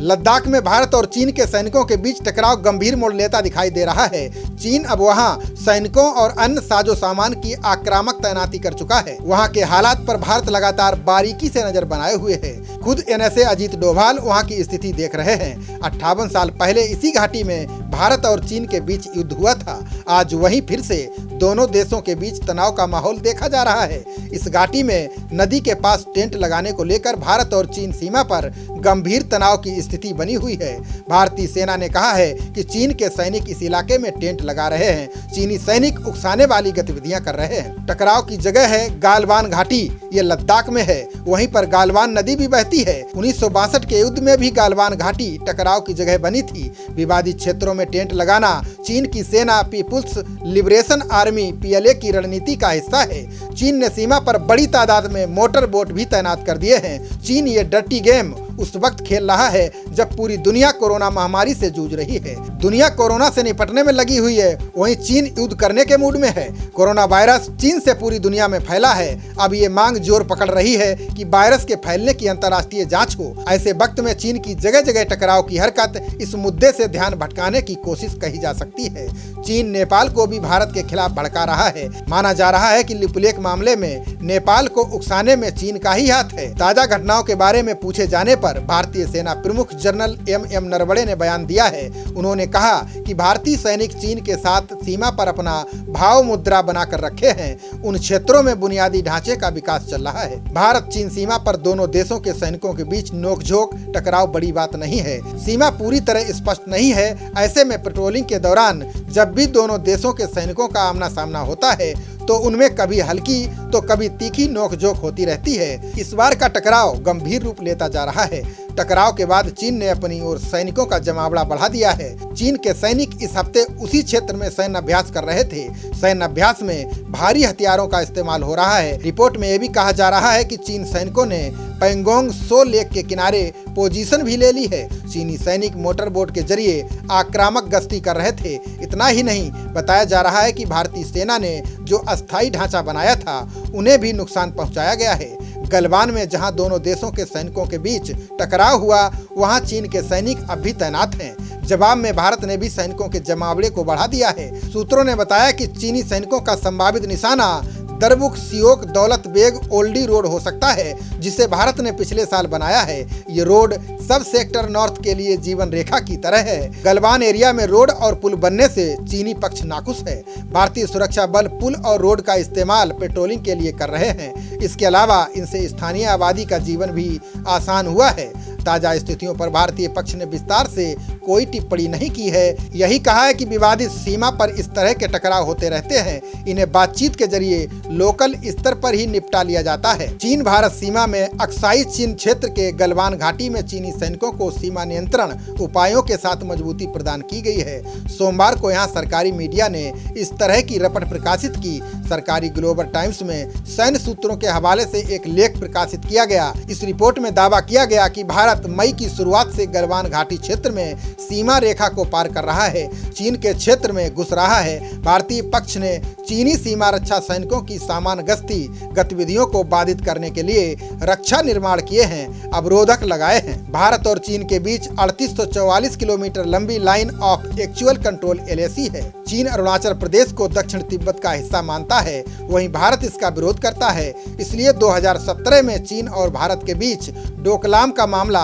लद्दाख में भारत और चीन के सैनिकों के बीच टकराव गंभीर मोड़ लेता दिखाई दे रहा है। चीन अब वहां सैनिकों और अन्य साजो सामान की आक्रामक तैनाती कर चुका है। वहां के हालात पर भारत लगातार बारीकी से नजर बनाए हुए है। खुद NSA अजीत डोभाल वहां की स्थिति देख रहे हैं। 58 साल पहले इसी घाटी में भारत और चीन के बीच युद्ध हुआ था। आज वहीं फिर से दोनों देशों के बीच तनाव का माहौल देखा जा रहा है। इस घाटी में नदी के पास टेंट लगाने को लेकर भारत और चीन सीमा पर गंभीर तनाव की स्थिति बनी हुई है। भारतीय सेना ने कहा है कि चीन के सैनिक इस इलाके में टेंट लगा रहे हैं। चीनी सैनिक उकसाने वाली गतिविधियां कर रहे हैं। टकराव की जगह है गालवान घाटी, ये लद्दाख में है। वहीं पर गालवान नदी भी बहती है। 1962 के युद्ध में भी गालवान घाटी टकराव की जगह बनी थी। विवादित क्षेत्रों में टेंट लगाना चीन की सेना पीपुल्स लिबरेशन आर्मी PLA की रणनीति का हिस्सा है। चीन ने सीमा पर बड़ी तादाद में मोटर बोट भी तैनात कर दिए हैं। चीन ये डर्टी गेम उस वक्त खेल रहा है जब पूरी दुनिया कोरोना महामारी से जूझ रही है। दुनिया कोरोना से निपटने में लगी हुई है, वहीं चीन युद्ध करने के मूड में है। कोरोना वायरस चीन से पूरी दुनिया में फैला है। अब ये मांग जोर पकड़ रही है कि वायरस के फैलने की अंतर्राष्ट्रीय जांच हो। ऐसे वक्त में चीन की जगह जगह टकराव की हरकत इस मुद्दे से ध्यान भटकाने की कोशिश कही जा सकती है। चीन नेपाल को भी भारत के खिलाफ भड़का रहा है। माना जा रहा है कि लिपुलेख मामले में नेपाल को उकसाने में चीन का ही हाथ है। ताजा घटनाओं के बारे में पूछे जाने पर भारतीय सेना प्रमुख जनरल MM नरवणे ने बयान दिया है। उन्होंने कहा कि भारतीय सैनिक चीन के साथ सीमा पर अपना भाव मुद्रा बनाकर रखे हैं। उन क्षेत्रों में बुनियादी ढांचे का विकास चल रहा है। भारत चीन सीमा पर दोनों देशों के सैनिकों के बीच नोकझोंक टकराव बड़ी बात नहीं है। सीमा पूरी तरह स्पष्ट नहीं है। ऐसे में पेट्रोलिंग के दौरान जब भी दोनों देशों के सैनिकों का आमना सामना होता है तो उनमें कभी हल्की तो कभी तीखी नोकझोंक होती रहती है। इस बार का टकराव गंभीर रूप लेता जा रहा है। टकराव के बाद चीन ने अपनी ओर सैनिकों का जमावड़ा बढ़ा दिया है। चीन के सैनिक इस हफ्ते उसी क्षेत्र में सैन्य अभ्यास कर रहे थे। सैन्य अभ्यास में भारी हथियारों का इस्तेमाल हो रहा है। रिपोर्ट में यह भी कहा जा रहा है कि चीन सैनिकों ने पैंगोंग सो लेक के किनारे पोजीशन भी ले ली है। चीनी सैनिक मोटर बोट के जरिए आक्रामक गश्ती कर रहे थे। इतना ही नहीं, बताया जा रहा है कि भारतीय सेना ने जो अस्थायी ढांचा बनाया था उन्हें भी नुकसान पहुंचाया गया है। गलवान में जहां दोनों देशों के सैनिकों के बीच टकराव हुआ, वहां चीन के सैनिक अब भी तैनात हैं। जवाब में भारत ने भी सैनिकों के जमावड़े को बढ़ा दिया है। सूत्रों ने बताया कि चीनी सैनिकों का संभावित निशाना दरबुक सियोक दौलत बेग ओल्डी रोड हो सकता है, जिसे भारत ने पिछले साल बनाया है। ये रोड सब सेक्टर नॉर्थ के लिए जीवन रेखा की तरह है। गलवान एरिया में रोड और पुल बनने से चीनी पक्ष नाखुश है। भारतीय सुरक्षा बल पुल और रोड का इस्तेमाल पेट्रोलिंग के लिए कर रहे हैं। इसके अलावा इनसे स्थानीय आबादी का जीवन भी आसान हुआ है। ताजा स्थितियों पर भारतीय पक्ष ने विस्तार से कोई टिप्पणी नहीं की है। यही कहा है कि विवादित सीमा पर इस तरह के टकराव होते रहते हैं। इन्हें बातचीत के जरिए लोकल स्तर पर ही निपटा लिया जाता है। चीन भारत सीमा में अक्साई चीन क्षेत्र के गलवान घाटी में चीनी सैनिकों को सीमा नियंत्रण उपायों के साथ मजबूती प्रदान की गई है। सोमवार को यहाँ सरकारी मीडिया ने इस तरह की रिपोर्ट प्रकाशित की। सरकारी ग्लोबल टाइम्स में सैन्य सूत्रों के हवाले से एक लेख प्रकाशित किया गया। इस रिपोर्ट में दावा किया गया कि भारत मई की शुरुआत से गलवान घाटी क्षेत्र में सीमा रेखा को पार कर रहा है, चीन के क्षेत्र में घुस रहा है। भारतीय पक्ष ने चीनी सीमा रक्षा सैनिकों की सामान्य गश्ती गतिविधियों को बाधित करने के लिए रक्षा निर्माण किए हैं, अवरोधक लगाए हैं। भारत और चीन के बीच 3844 किलोमीटर लंबी line of actual control LAC है। चीन अरुणाचल प्रदेश को दक्षिण तिब्बत का हिस्सा मानता है, वहीं भारत इसका विरोध करता है। इसलिए 2017 में चीन और भारत के बीच डोकलाम का मामला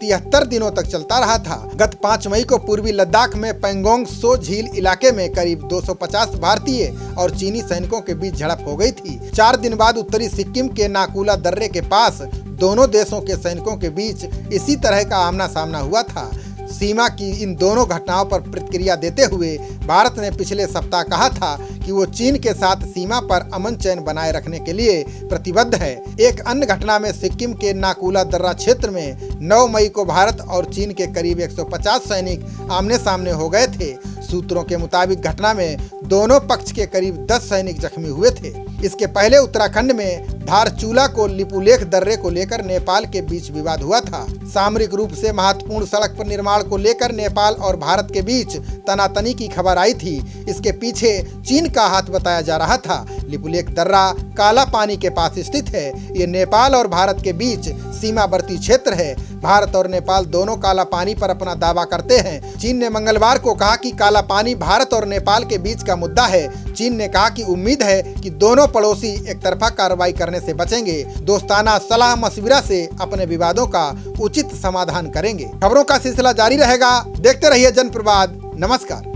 73 दिनों तक चलता रहा था। गत 5 मई को पूर्वी लद्दाख में पैंगोंग सो झील इलाके में करीब 250 भारतीय और चीनी सैनिकों के बीच झड़प हो गई थी। 4 दिन बाद उत्तरी सिक्किम के नाकुला दर्रे के पास दोनों देशों के सैनिकों के बीच इसी तरह का आमना सामना हुआ था। सीमा की इन दोनों घटनाओं पर प्रतिक्रिया देते हुए भारत ने पिछले सप्ताह कहा था कि वो चीन के साथ सीमा पर अमन चैन बनाए रखने के लिए प्रतिबद्ध है। एक अन्य घटना में सिक्किम के नाकुला दर्रा क्षेत्र में 9 मई को भारत और चीन के करीब 150 सैनिक आमने सामने हो गए थे। सूत्रों के मुताबिक घटना में दोनों पक्ष के करीब 10 सैनिक जख्मी हुए थे। इसके पहले उत्तराखंड में धारचूला को लिपुलेख दर्रे को लेकर नेपाल के बीच विवाद हुआ था। सामरिक रूप से महत्वपूर्ण सड़क पर निर्माण को लेकर नेपाल और भारत के बीच तनातनी की खबर आई थी, इसके पीछे चीन का हाथ बताया जा रहा था। लिपुलेख दर्रा काला पानी के पास स्थित है। ये नेपाल और भारत के बीच सीमावर्ती क्षेत्र है। भारत और नेपाल दोनों काला पानी पर अपना दावा करते हैं। चीन ने मंगलवार को कहा कि काला पानी भारत और नेपाल के बीच का मुद्दा है। चीन ने कहा कि उम्मीद है कि दोनों पड़ोसी एक तरफा कार्रवाई करने से बचेंगे, दोस्ताना सलाह मशविरा से अपने विवादों का उचित समाधान करेंगे। खबरों का सिलसिला जारी रहेगा। देखते रहिए जनप्रवाद। नमस्कार।